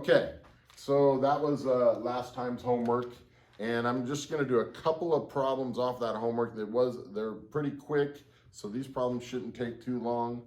Okay, so that was last time's homework, and I'm just going to do a couple of problems off that homework. They're pretty quick, so these problems shouldn't take too long,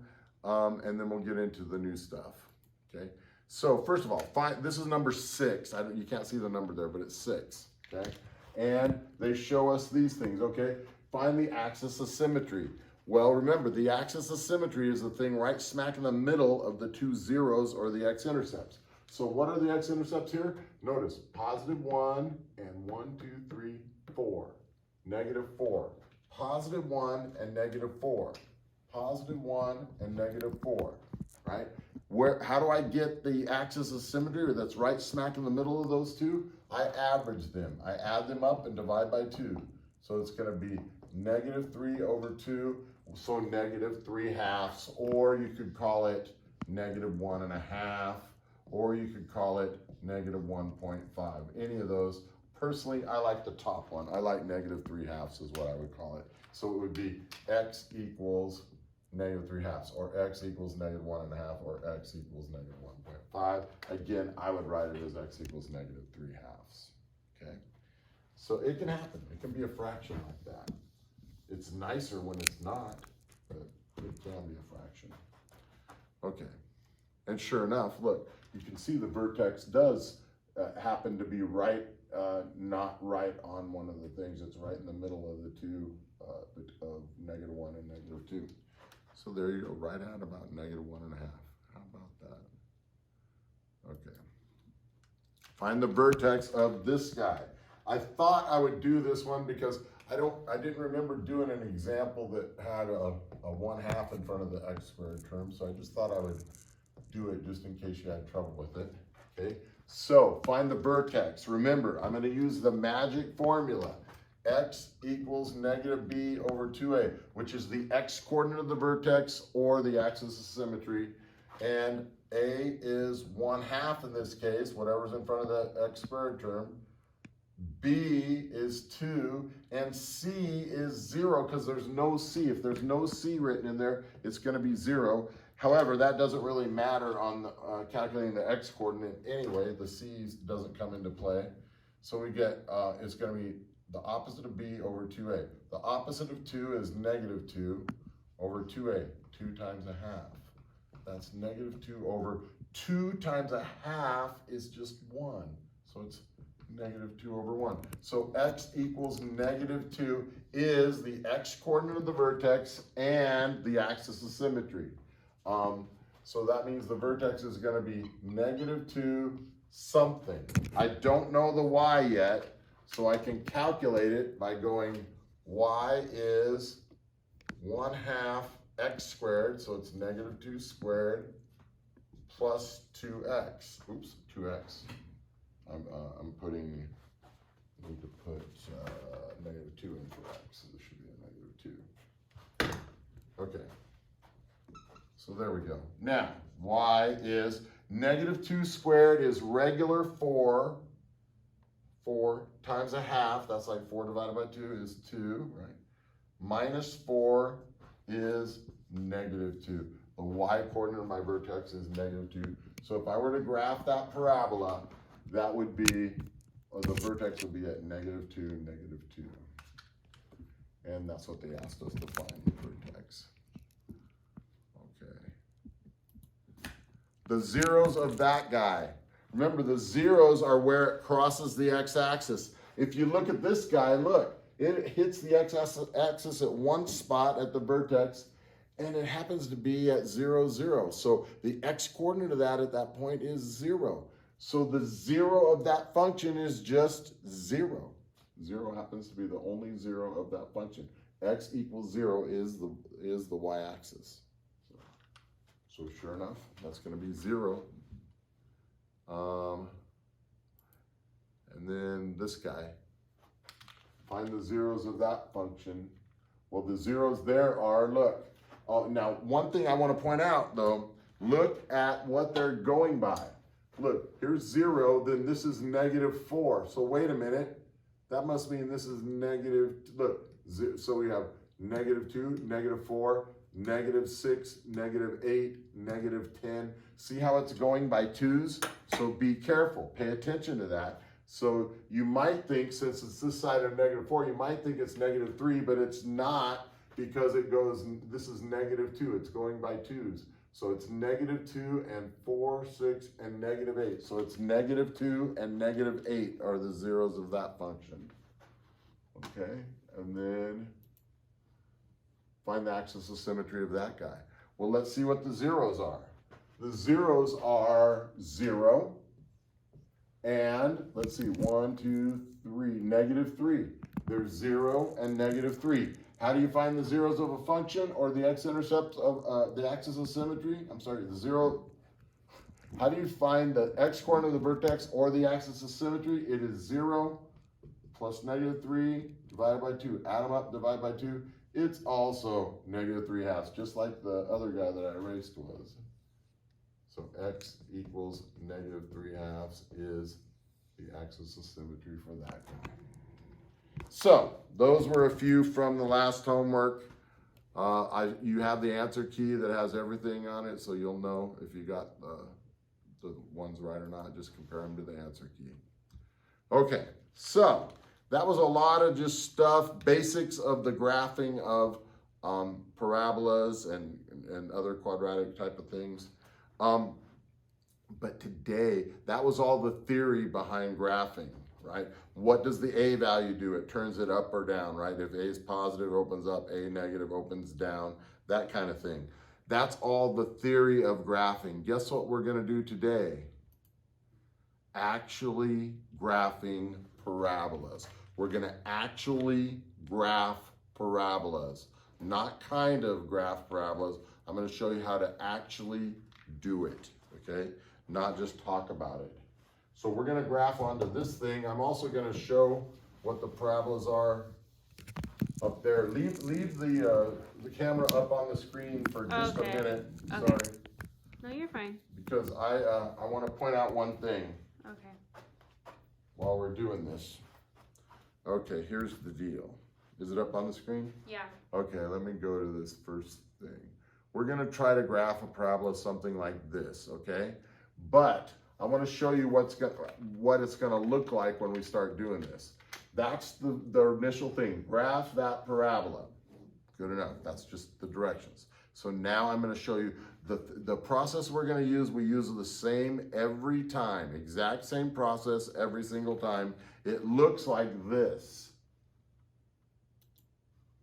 and then we'll get into the new stuff. Okay, so first of all, this is number 6. You can't see the number there, but it's 6. Okay, and they show us these things. Okay, find the axis of symmetry. Well, remember, the axis of symmetry is the thing right smack in the middle of the two zeros, or the x-intercepts. So what are the x-intercepts here? Notice, +1 and 1, 2, 3, 4. -4. +1 and -4. +1 and -4, right? How do I get the axis of symmetry that's right smack in the middle of those two? I average them. I add them up and divide by 2. So it's going to be -3/2, so -3/2, or you could call it -1.5. Or you could call it -1.5. Any of those. Personally, I like the top one. I like -3/2 is what I would call it. So it would be x equals -3/2, or x equals -1.5, or x equals -1.5. Again, I would write it as x equals -3/2. Okay? So it can happen. It can be a fraction like that. It's nicer when it's not, but it can be a fraction. Okay. And sure enough, look, you can see the vertex does happen to be right, not right on one of the things. It's right in the middle of the two, of -1 and -2. So there you go, right at about -1.5. How about that? Okay. Find the vertex of this guy. I thought I would do this one because I didn't remember doing an example that had a 1/2 in front of the x² term, so I just thought I would do it just in case you had trouble with it. Okay, so find the vertex. Remember, I'm going to use the magic formula. X equals -b/2a, which is the x coordinate of the vertex or the axis of symmetry. And a is 1/2 in this case, whatever's in front of the x² term. B is 2, and C is 0 because there's no C. If there's no C written in there, it's going to be 0. However, that doesn't really matter on the, calculating the x coordinate anyway. The C doesn't come into play. So we get, it's going to be the opposite of b/2a. The opposite of 2 is -2/2a, 2 times 1/2. That's -2/2 times 1/2 is just 1. So it's -2/1. So x equals -2 is the x coordinate of the vertex and the axis of symmetry. So that means the vertex is going to be -2 something. I don't know the y yet, so I can calculate it by going y is 1/2 x², so it's -2² plus 2x. Oops, 2x. I'm putting, I need to put -2 in for x, so this should be a -2. Okay. So there we go. Now, y is -2² is regular 4. 4 times 1/2, that's like 4 divided by 2 is 2, right? -4 is -2. The y coordinate of my vertex is -2. So if I were to graph that parabola, that would be, or the vertex would be at -2, -2. And that's what they asked us to find, the vertex. The zeros of that guy. Remember, the zeros are where it crosses the x-axis. If you look at this guy, look, it hits the x-axis at one spot at the vertex, and it happens to be at 0, 0. So the x-coordinate of that at that point is 0. So the 0 of that function is just 0. 0 happens to be the only 0 of that function. X equals 0 is the y-axis. So sure enough, that's going to be 0. And then this guy. Find the zeros of that function. Well, the zeros there are, look. Now, one thing I want to point out, though, look at what they're going by. Look, here's 0, then this is -4. So wait a minute. That must mean this is negative, look, so we have -2, -4. -6, -8, -10. See how it's going by twos? So be careful, pay attention to that. So you might think, since it's this side of -4, you might think it's -3, but it's not, because it goes, this is -2, it's going by twos. So it's -2 and 4, 6, and -8. So it's -2 and -8 are the zeros of that function. Okay, and then find the axis of symmetry of that guy. Well, let's see what the zeros are. The zeros are 0, and let's see, 1, 2, 3, -3. There's 0 and -3. How do you find the zeros of a function, or the x-intercept of the axis of symmetry? I'm sorry, the zero. How do you find the x-coordinate of the vertex or the axis of symmetry? It is 0 plus -3 divided by 2. Add them up, divide by 2. It's also -3/2, just like the other guy that I erased was. So x equals -3/2 is the axis of symmetry for that guy. So those were a few from the last homework. You have the answer key that has everything on it, so you'll know if you got the ones right or not. Just compare them to the answer key. Okay, so that was a lot of just stuff, basics of the graphing of parabolas and other quadratic type of things. But today, that was all the theory behind graphing, right? What does the A value do? It turns it up or down, right? If A is positive, it opens up, A negative opens down, that kind of thing. That's all the theory of graphing. Guess what we're gonna do today? Actually graphing parabolas. We're gonna actually graph parabolas, not kind of graph parabolas. I'm gonna show you how to actually do it, okay? Not just talk about it. So we're gonna graph onto this thing. I'm also gonna show what the parabolas are up there. Leave the camera up on the screen for just a minute. Okay. Sorry. No, you're fine. Because I wanna point out one thing. Okay. While we're doing this. Okay, here's the deal. Is it up on the screen? Yeah. Okay, let me go to this first thing. We're gonna try to graph a parabola something like this, okay? But I wanna show you what it's gonna look like when we start doing this. That's the initial thing. Graph that parabola. Good enough, that's just the directions. So now I'm gonna show you the process we're gonna use. We use the same every time, exact same process every single time. It looks like this.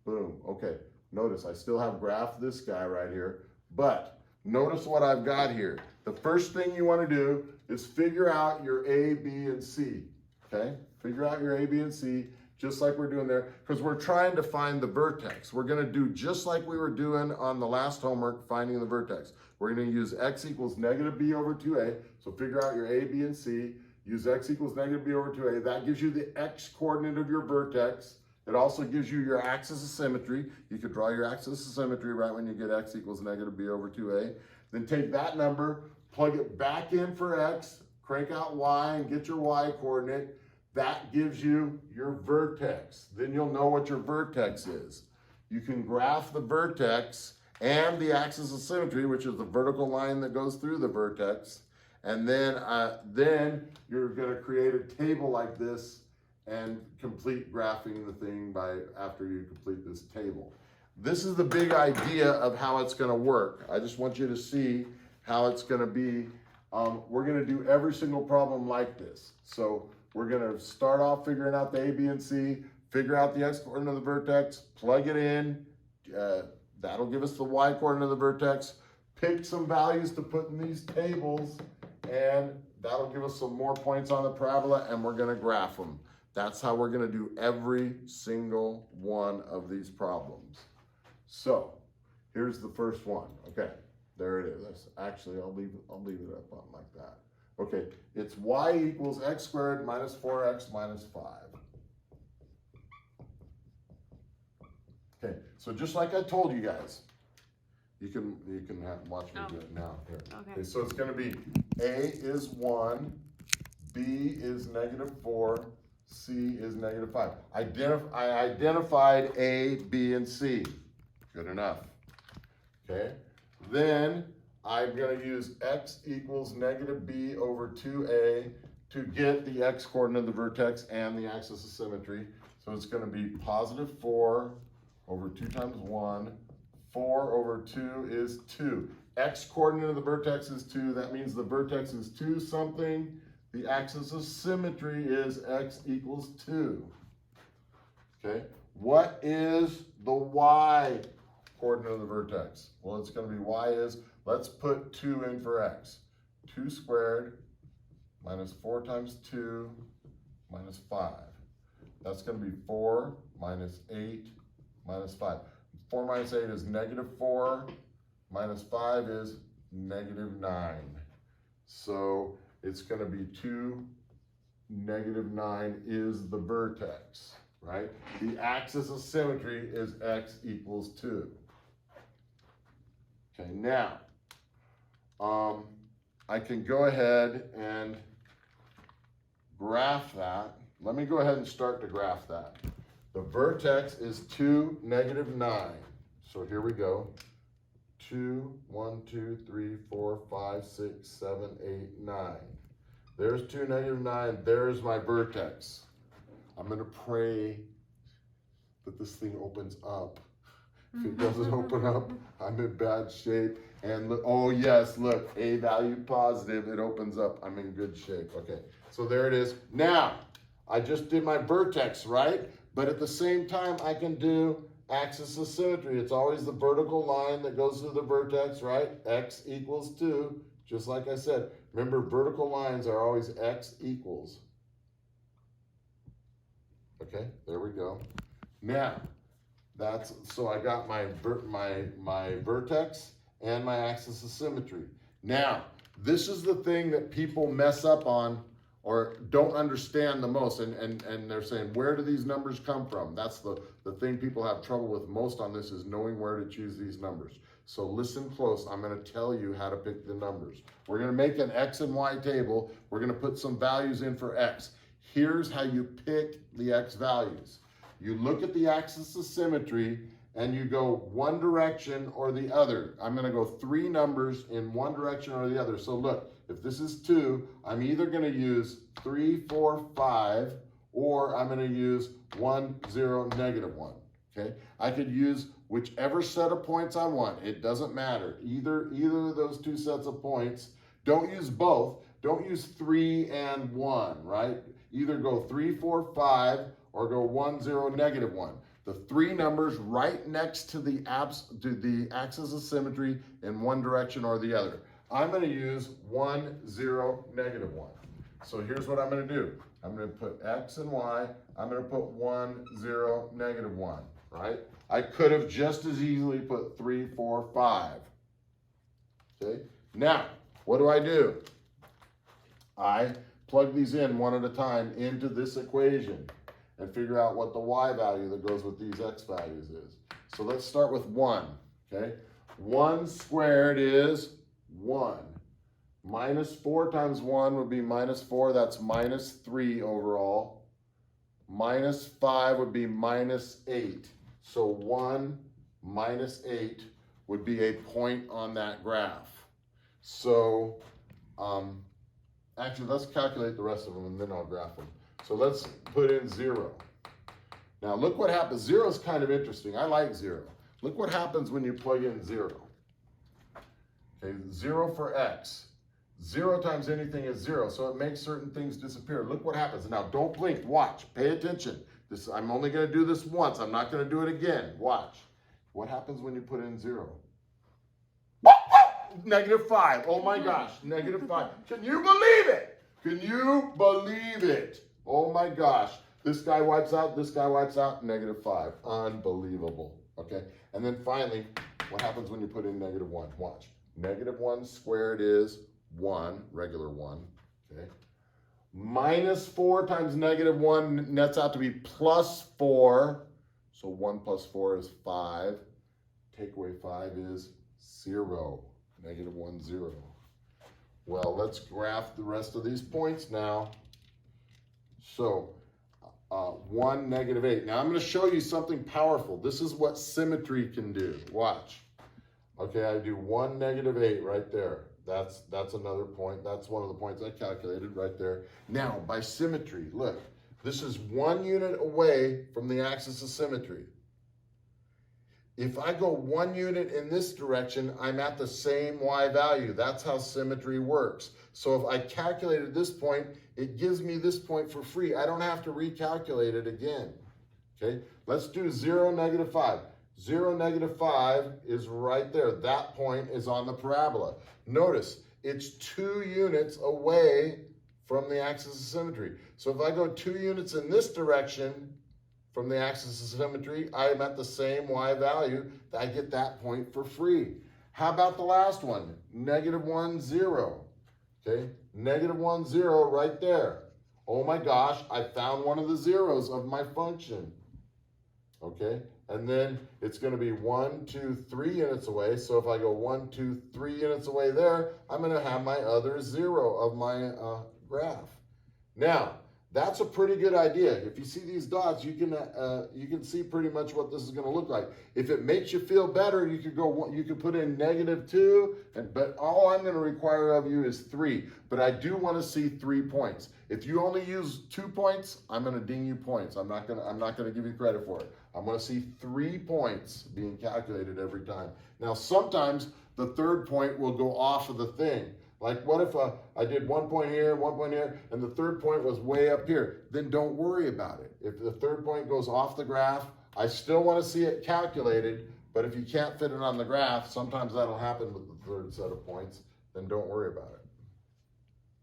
Boom, okay. Notice I still have graphed this guy right here, but notice what I've got here. The first thing you wanna do is figure out your A, B, and C, okay? Figure out your A, B, and C, just like we're doing there, because we're trying to find the vertex. We're gonna do just like we were doing on the last homework, finding the vertex. We're gonna use x equals -b over 2a, so figure out your A, B, and C. Use x equals -b over 2a. That gives you the x coordinate of your vertex. It also gives you your axis of symmetry. You could draw your axis of symmetry right when you get x equals -b over 2a. Then take that number, plug it back in for x, crank out y, and get your y coordinate. That gives you your vertex. Then you'll know what your vertex is. You can graph the vertex and the axis of symmetry, which is the vertical line that goes through the vertex. And then you're gonna create a table like this and complete graphing the thing after you complete this table. This is the big idea of how it's gonna work. I just want you to see how it's gonna be. We're gonna do every single problem like this. So we're gonna start off figuring out the A, B, and C, figure out the x coordinate of the vertex, plug it in, that'll give us the y coordinate of the vertex, pick some values to put in these tables, and that'll give us some more points on the parabola, and we're gonna graph them. That's how we're gonna do every single one of these problems. So, here's the first one. Okay, there it is. Actually, I'll leave it up on like that. Okay, it's y equals x squared minus 4x minus 5. Okay, so just like I told you guys, you can watch me do it now. Here. Okay, so it's gonna be A is 1, B is -4, C is -5. I identified A, B, and C. Good enough. okay? Then I'm going to use x equals negative b over 2a to get the x coordinate of the vertex and the axis of symmetry. So it's going to be positive 4 over 2 times 1. 4 over 2 is 2. X coordinate of the vertex is 2. That means the vertex is 2 something. The axis of symmetry is x equals 2. Okay? What is the y coordinate of the vertex? Well, it's going to be y is, let's put 2 in for x. 2 squared minus 4 times 2 minus 5. That's going to be 4 minus 8 minus 5. 4 minus 8 is negative 4. Minus 5 is negative 9. So it's going to be 2, negative 9 is the vertex, right? The axis of symmetry is x equals 2. Okay, now, I can go ahead and graph that. Let me go ahead and start to graph that. The vertex is 2, negative 9. So here we go. 2, 1, 2, 3, 4, 5, 6, 7, 8, 9. There's 2, negative 9. There's my vertex. I'm going to pray that this thing opens up. If it doesn't open up, I'm in bad shape. And look, oh yes, look, a value positive, it opens up. I'm in good shape. Okay, so there it is. Now, I just did my vertex, right? But at the same time, I can do axis of symmetry. It's always the vertical line that goes through the vertex, right? X equals 2, just like I said. Remember, vertical lines are always x equals. Okay, there we go. Now, so I got my vertex and my axis of symmetry. Now, this is the thing that people mess up on or don't understand the most, and they're saying, where do these numbers come from? That's the thing people have trouble with most on this, is knowing where to choose these numbers. So listen close, I'm gonna tell you how to pick the numbers. We're gonna make an x and y table. We're gonna put some values in for x. Here's how you pick the x values. You look at the axis of symmetry and you go one direction or the other. I'm gonna go 3 numbers in one direction or the other. So look, if this is 2, I'm either gonna use 3, 4, 5, or I'm gonna use 1, 0, negative 1, okay? I could use whichever set of points I want. It doesn't matter. Either of those 2 sets of points. Don't use both. Don't use 3 and 1, right? Either go 3, 4, 5, or go 1, 0, negative 1. The 3 numbers right next to the axis of symmetry in one direction or the other. I'm going to use 1, 0, negative 1. So here's what I'm going to do. I'm going to put x and y. I'm going to put 1, 0, negative 1, right? I could have just as easily put 3, 4, 5. Okay? Now, what do? I plug these in one at a time into this equation and figure out what the y value that goes with these x values is. So let's start with 1, okay? 1 squared is 1. Minus 4 times 1 would be minus 4. That's minus 3 overall. Minus 5 would be minus 8. So 1 minus 8 would be a point on that graph. So actually, let's calculate the rest of them and then I'll graph them. So let's put in 0. Now look what happens. 0 is kind of interesting. I like 0. Look what happens when you plug in 0. Okay, 0 for x. 0 times anything is 0, so it makes certain things disappear. Look what happens. Now don't blink. Watch. Pay attention. I'm only going to do this once. I'm not going to do it again. Watch. What happens when you put in 0? Negative 5. Oh my gosh. Negative 5. Can you believe it? Can you believe it? Oh my gosh. This guy wipes out, this guy wipes out, negative 5. Unbelievable. Okay. And then finally, what happens when you put in negative 1? Watch. Negative 1 squared is 1, regular 1. Okay. Minus 4 times negative 1 nets out to be plus 4. So 1 plus 4 is 5. Take away 5 is 0. Negative 1, 0. Well, let's graph the rest of these points now. So 1, negative 8. Now I'm going to show you something powerful. This is what symmetry can do. Watch. Okay, I do 1, -8 right there. That's another point. That's one of the points I calculated right there. Now, by symmetry, look, this is 1 unit away from the axis of symmetry. If I go 1 unit in this direction, I'm at the same y value. That's how symmetry works. So if I calculated this point, it gives me this point for free. I don't have to recalculate it again. Okay, let's do 0, -5. 0, -5 is right there. That point is on the parabola. Notice, it's 2 units away from the axis of symmetry. So if I go 2 units in this direction from the axis of symmetry, I am at the same y value. I get that point for free. How about the last one? -1, 0. Okay, -1, 0 right there. Oh my gosh, I found one of the zeros of my function. Okay, and then it's going to be 1, 2, 3 units away. So if I go 1, 2, 3 units away there, I'm going to have my other zero of my graph. Now, that's a pretty good idea. If you see these dots, you can see pretty much what this is going to look like. If it makes you feel better, you could put in -2, but all I'm going to require of you is 3. But I do want to see 3 points. If you only use 2 points, I'm going to ding you points. I'm not going to give you credit for it. I'm going to see 3 points being calculated every time. Now, sometimes the third point will go off of the thing. Like what if I did 1 point here, 1 point here, and the third point was way up here? Then don't worry about it. If the third point goes off the graph, I still want to see it calculated, but if you can't fit it on the graph, sometimes that'll happen with the third set of points, then don't worry about it.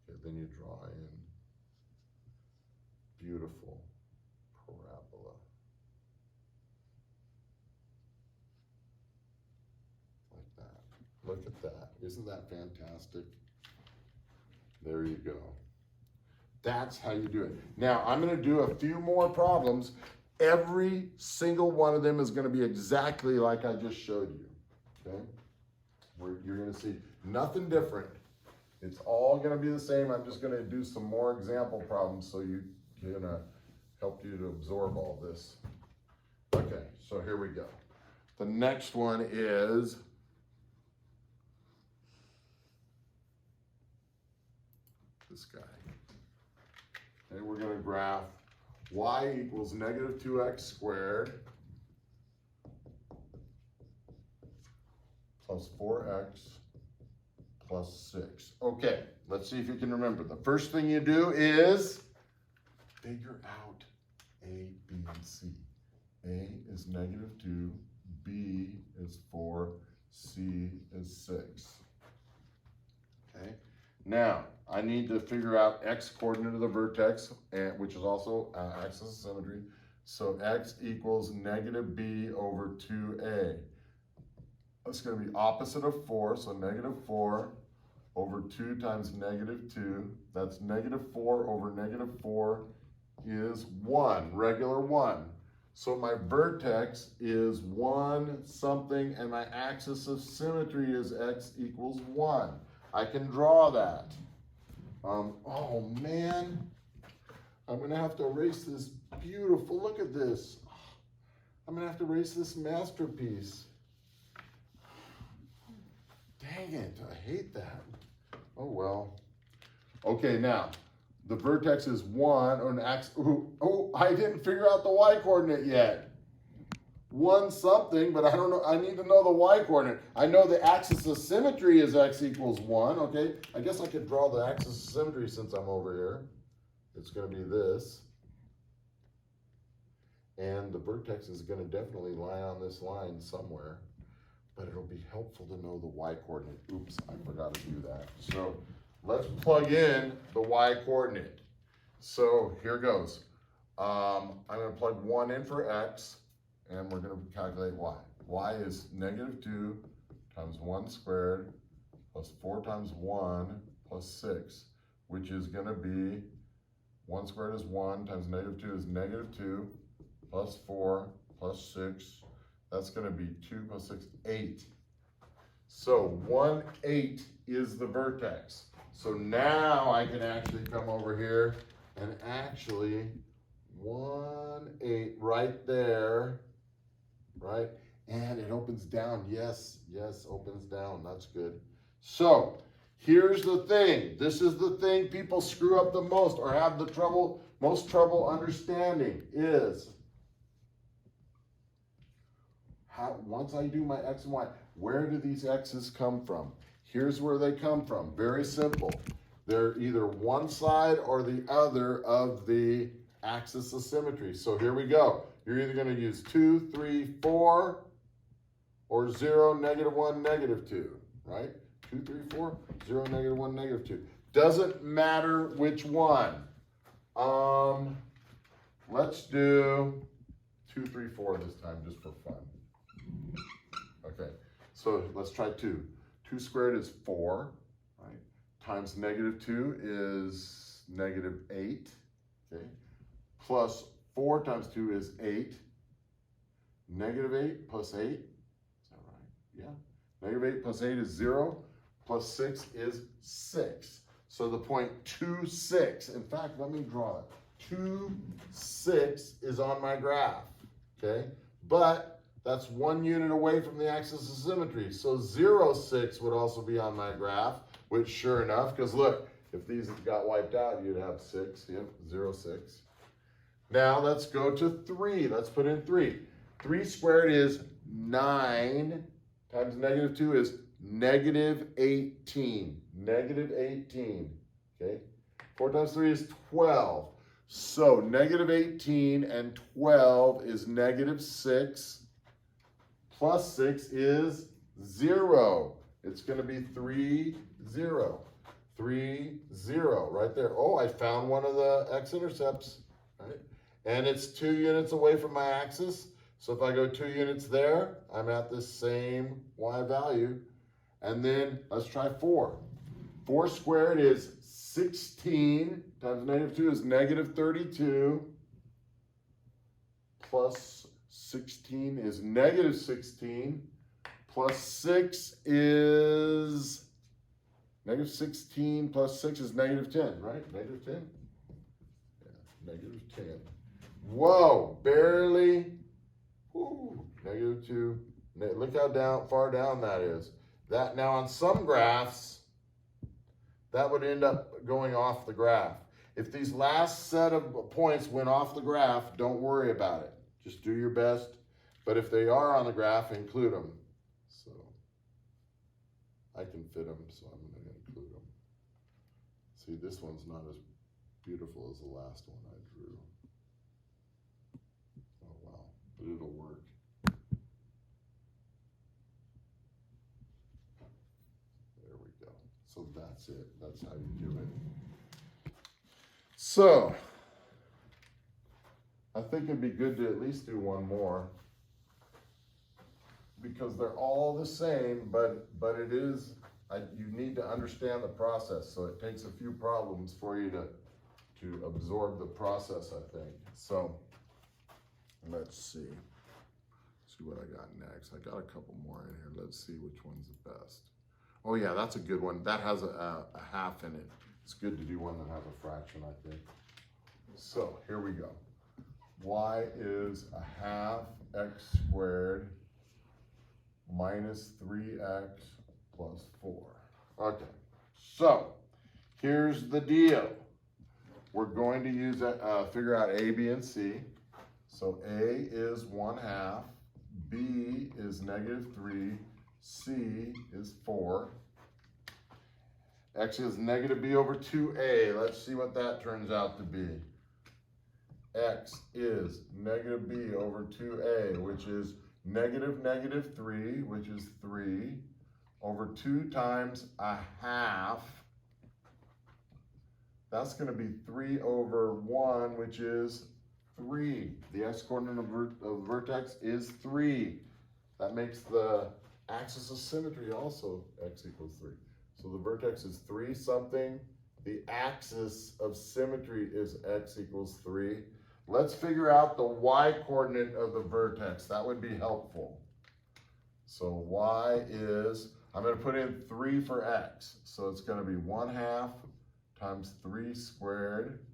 Okay, then you draw in beautiful parabola. Like that. Look at that. Isn't that fantastic? There you go. That's how you do it. Now, I'm going to do a few more problems. Every single one of them is going to be exactly like I just showed you. Okay? You're going to see nothing different. It's all going to be the same. I'm just going to do some more example problems so you're going to help you to absorb all this. Okay, so here we go. The next one is this guy. Okay, we're going to graph y equals -2x squared plus 4x plus 6. Okay, let's see if you can remember. The first thing you do is figure out A, B, and C. A is -2, B is 4, C is 6. Okay. Now, I need to figure out x coordinate of the vertex, which is also axis of symmetry. So x equals -b over 2a. That's going to be opposite of 4, so -4 over 2 times -2. That's -4 over -4 is 1, regular 1. So my vertex is 1 something, and my axis of symmetry is x equals 1. I can draw that. Oh man, I'm gonna have to erase this beautiful, look at this. I'm gonna have to erase this masterpiece. Dang it, I hate that. Oh well. Okay, now, the vertex is 1 on axis. Oh, I didn't figure out the y coordinate yet. 1 something, but I don't know. I need to know the y coordinate. I know the axis of symmetry is x equals 1. Okay, I guess I could draw the axis of symmetry since I'm over here. It's going to be this. And the vertex is going to definitely lie on this line somewhere. But it'll be helpful to know the y coordinate. Oops, I forgot to do that. So let's plug in the y coordinate. So here goes. I'm going to plug 1 in for x. And we're going to calculate y. Y is -2 times 1 squared plus 4 times 1 plus 6, which is going to be 1 squared is 1 times -2 is -2 plus 4 plus 6. That's going to be 2 plus 6, 8. So 1, 8 is the vertex. So now I can actually come over here and actually 1, 8 right there. Right? And it opens down. Yes, yes, opens down. That's good. So here's the thing. This is the thing people screw up the most or have the most trouble understanding is once I do my X and Y, where do these X's come from? Here's where they come from. Very simple. They're either one side or the other of the axis of symmetry. So here we go. You're either going to use 2, 3, 4, or 0, -1, -2, right? 2, 3, 4, 0, -1, -2. Doesn't matter which one. Let's do 2, 3, 4 this time just for fun. Okay, so let's try 2. 2 squared is 4, right? Times -2 is -8, okay? Plus 4 times 2 is 8. -8 plus 8, is that right? Yeah. -8 plus 8 is 0, plus 6 is 6. So the point 2, 6, in fact, let me draw it. 2, 6 is on my graph, okay? But that's 1 unit away from the axis of symmetry. So 0, 6 would also be on my graph, which sure enough, because look, if these got wiped out, you'd have 6, yep, 0, 6. Now let's go to 3, let's put in 3. 3 squared is 9, times -2 is -18, -18, okay? 4 times 3 is 12. So -18 and 12 is -6. Plus 6 is 0. It's going to be 3, 0. 3, 0, right there. Oh, I found one of the x-intercepts, right? And it's 2 units away from my axis. So if I go 2 units there, I'm at the same y value. And then let's try 4. 4 squared is 16 times -2 is -32. Plus 16 is -16. Plus 6 is -16 plus 6 is -10, right? -10? Yeah, -10. Whoa, barely. Woo, -2. Look how far down that is. That now on some graphs, that would end up going off the graph. If these last set of points went off the graph, don't worry about it. Just do your best. But if they are on the graph, include them. So I can fit them, so I'm going to include them. See, this one's not as beautiful as the last one I drew. Oh, wow. But it'll work. There we go. So that's it. That's how you do it. So I think it'd be good to at least do one more because they're all the same, but it is, you need to understand the process. So it takes a few problems for you to absorb the process, I think. So let's see what I got next. I got a couple more in here. Let's see which one's the best. Oh yeah, that's a good one. That has a half in it. It's good to do one that has a fraction, I think. So here we go. Y is a half x squared minus 3x plus 4. Okay, so here's the deal. We're going to use figure out A, B, and C. So A is 1/2, B is -3, C is 4. X is -b over 2a. Let's see what that turns out to be. X is -b over 2a, which is -3, which is 3, over 2 times 1/2. That's going to be 3 over 1, which is 3. The x-coordinate of the vertex is 3. That makes the axis of symmetry also x equals 3. So the vertex is 3 something. The axis of symmetry is x equals 3. Let's figure out the y-coordinate of the vertex. That would be helpful. So y is, I'm going to put in 3 for x. So it's going to be 1/2 times 3 squared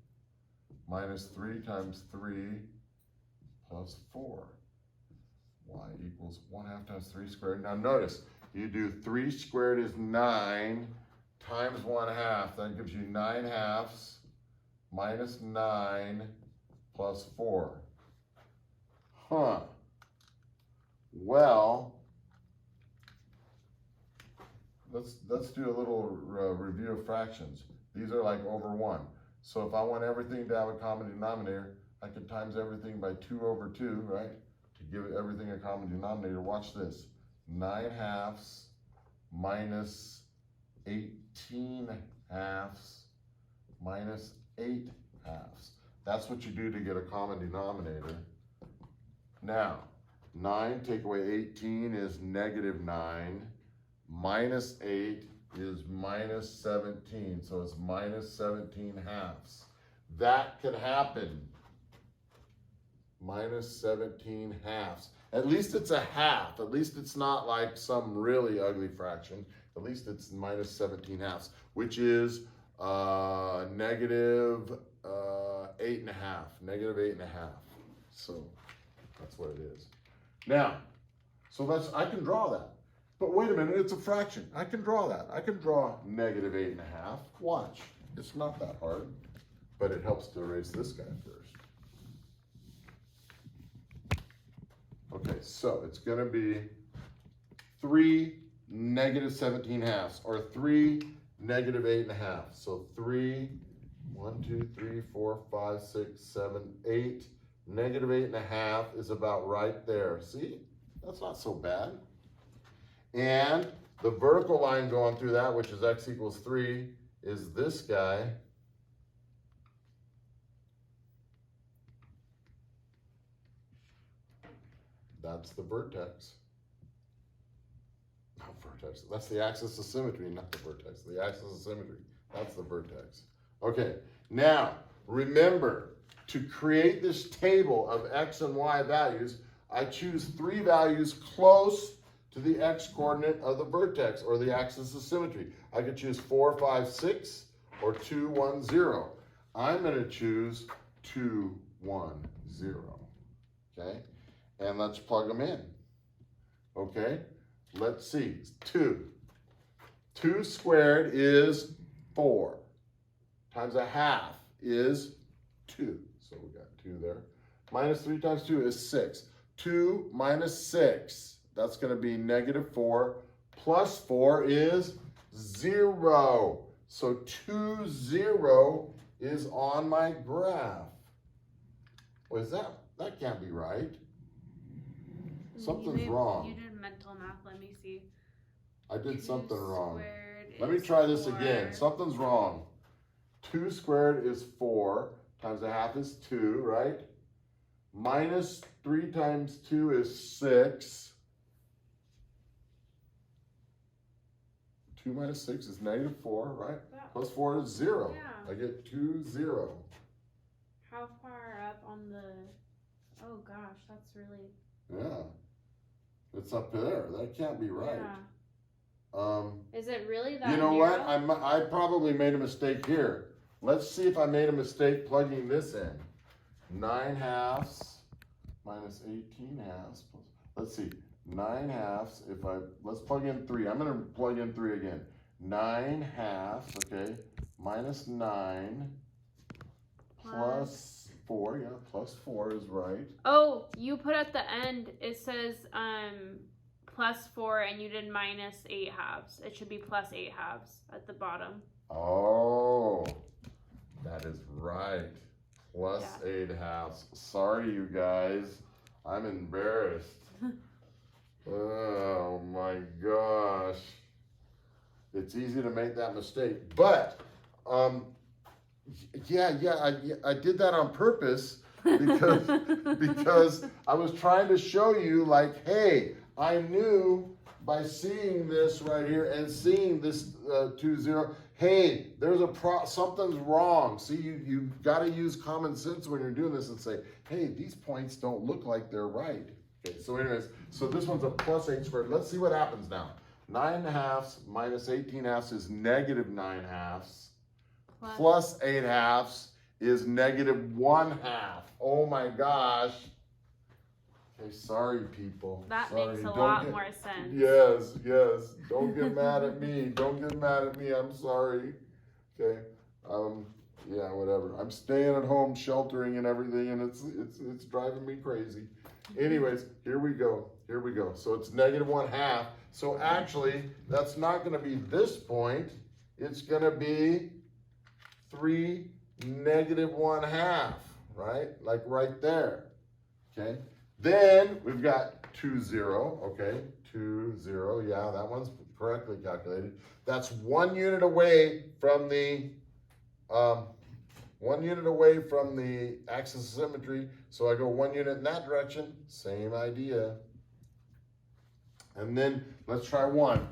minus 3 times 3 plus 4. y equals 1/2 times 3 squared. Now notice, you do 3 squared is 9 times 1/2. That gives you 9/2 minus 9 plus 4. Huh. Well, let's do a little review of fractions. These are like over 1. So if I want everything to have a common denominator, I could times everything by 2 over 2, right? To give everything a common denominator. Watch this. 9/2 minus 18/2 minus 8/2. That's what you do to get a common denominator. Now, 9 take away 18 is -9. Minus 8 is minus 17. So it's minus 17/2. That could happen. Minus 17/2. At least it's a half. At least it's not like some really ugly fraction. At least it's minus 17/2, which is negative 8.5. Negative 8.5. So that's what it is. Now, so I can draw that. But wait a minute, it's a fraction. I can draw that. I can draw negative 8.5. Watch. It's not that hard, but it helps to erase this guy first. Okay, so it's going to be 3 negative 17/2, or 3 negative 8.5. So 3, 1, 2, 3, 4, 5, 6, 7, 8. Negative 8.5 is about right there. See? That's not so bad. And the vertical line going through that, which is x equals 3, is this guy. That's the vertex. Not vertex. That's the axis of symmetry, not the vertex. The axis of symmetry. That's the vertex. Okay, now remember, to create this table of x and y values, I choose 3 values close to the x coordinate of the vertex, or the axis of symmetry. I could choose 4, 5, 6, or 2, 1, 0. I'm going to choose 2, 1, 0. Okay? And let's plug them in. Okay? Let's see. 2. 2 squared is 4. Times 1/2 is 2. So we got 2 there. Minus 3 times 2 is 6. 2 minus 6. That's going to be negative 4. Plus 4 is 0. So 2, 0 is on my graph. What is that? That can't be right. Something's wrong. You did mental math. Let me see. I did something wrong. Squared Let me try this again. Something's wrong. 2 squared is 4. Times 1/2 is 2, right? Minus 3 times 2 is 6. 2 minus 6 is negative 4, right? Yeah. Plus 4 is 0. Yeah. I get 2, 0. How far up on the... Oh gosh, that's really... Yeah. It's up there. That can't be right. Yeah. Is it really that You know narrow? what? I probably made a mistake here. Let's see if I made a mistake plugging this in. 9/2 minus 18/2. Let's see. 9/2. Let's plug in 3. I'm going to plug in 3 again. 9/2. Okay. Minus 9 plus 4. Yeah, plus 4 is right. Oh, you put at the end, it says plus 4 and you did minus 8/2. It should be plus 8/2 at the bottom. Oh, that is right. Plus 8/2. Sorry, you guys. I'm embarrassed. Oh my gosh. It's easy to make that mistake. But, I did that on purpose because I was trying to show you, like, hey, I knew by seeing this right here and seeing this 2, 0, hey, there's something's wrong. See, you've got to use common sense when you're doing this and say, hey, these points don't look like they're right. Okay, so anyways, so this one's a plus 8 squared. Let's see what happens now. 9/2 minus 18/2 is negative 9/2. Plus 8/2 is negative 1/2. Oh my gosh. Okay, sorry people. That Sorry. makes a Don't lot get- more sense. Yes, yes. Don't get mad at me. Don't get mad at me. I'm sorry. Okay. Yeah, whatever. I'm staying at home, sheltering and everything, and it's driving me crazy. Anyways, here we go. Here we go. So it's -1/2. So actually, that's not going to be this point. It's going to be 3 -1/2, right? Like right there. Okay. Then we've got 2, 0. Okay. 2, 0. Yeah, that one's correctly calculated. That's 1 unit away from the 1 unit away from the axis of symmetry. So I go 1 unit in that direction. Same idea. And then let's try 1.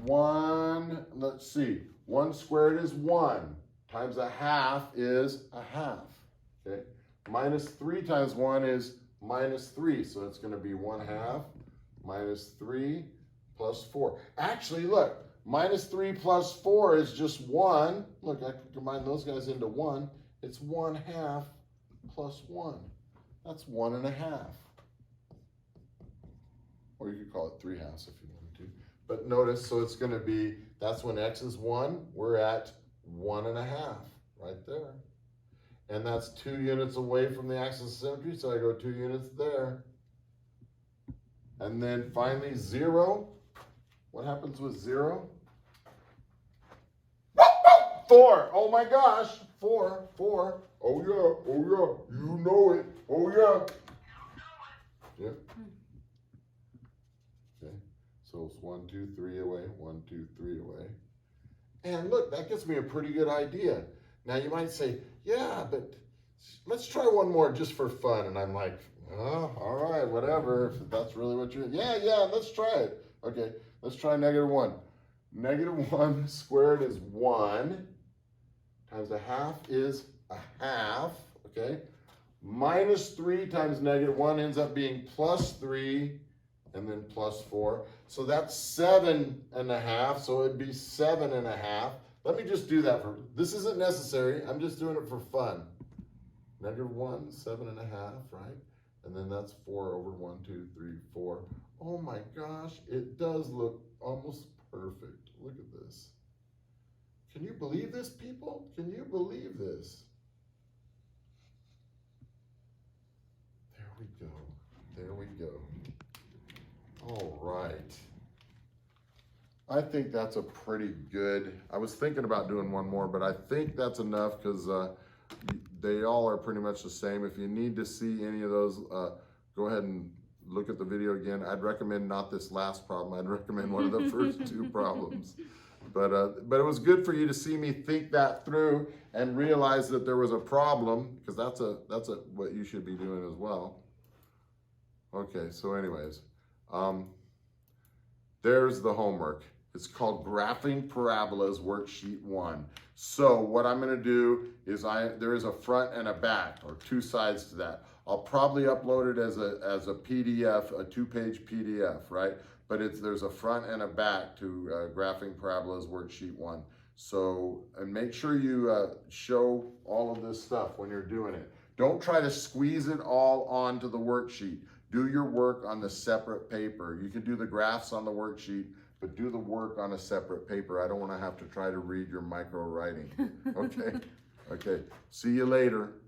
1, let's see. 1 squared is 1 times 1/2 is 1/2. Okay. -3 times 1 is -3. So it's going to be 1/2 -3 plus 4. Actually, look. -3 plus 4 is just 1. Look, I can combine those guys into 1. It's 1/2 plus 1. That's 1 1/2. Or you could call it 3/2 if you wanted to. But notice, so it's going to be, that's when x is 1. We're at 1 1/2 right there. And that's 2 units away from the axis of symmetry, so I go 2 units there. And then finally 0. What happens with 0? 4. Oh my gosh. 4. Oh yeah. You know it. Oh yeah. Yeah. Okay. So it's 1, 2, 3 away. 1, 2, 3 away. And look, that gives me a pretty good idea. Now you might say, yeah, but let's try one more just for fun. And I'm like, oh, all right, whatever. If that's really what you're, yeah, let's try it. Okay, let's try -1. -1 squared is 1 times 1/2 is 1/2. Okay, -3 times -1 ends up being +3 and then +4. So that's 7 1/2. So it'd be 7 1/2. Let me just do that for, this isn't necessary. I'm just doing it for fun. -1, 7 1/2, right? And then that's 4 over 1, 2, 3, 4. Oh my gosh, it does look almost perfect. Look at this. Can you believe this, people? Can you believe this? There we go. There we go. All right. I think that's a pretty good, I was thinking about doing one more, but I think that's enough because they all are pretty much the same. If you need to see any of those, go ahead and look at the video again. I'd recommend not this last problem. I'd recommend one of the first 2 problems. But it was good for you to see me think that through and realize that there was a problem, because that's what you should be doing as well. Okay, so anyways, there's the homework. It's called Graphing Parabolas Worksheet 1. So what I'm going to do is there is a front and a back, or 2 sides to that. I'll probably upload it as a PDF, a 2-page PDF, right? But there's a front and a back to Graphing Parabolas Worksheet 1. So, and make sure you show all of this stuff when you're doing it. Don't try to squeeze it all onto the worksheet. Do your work on the separate paper. You can do the graphs on the worksheet, but do the work on a separate paper. I don't want to have to try to read your micro writing. Okay? Okay. See you later.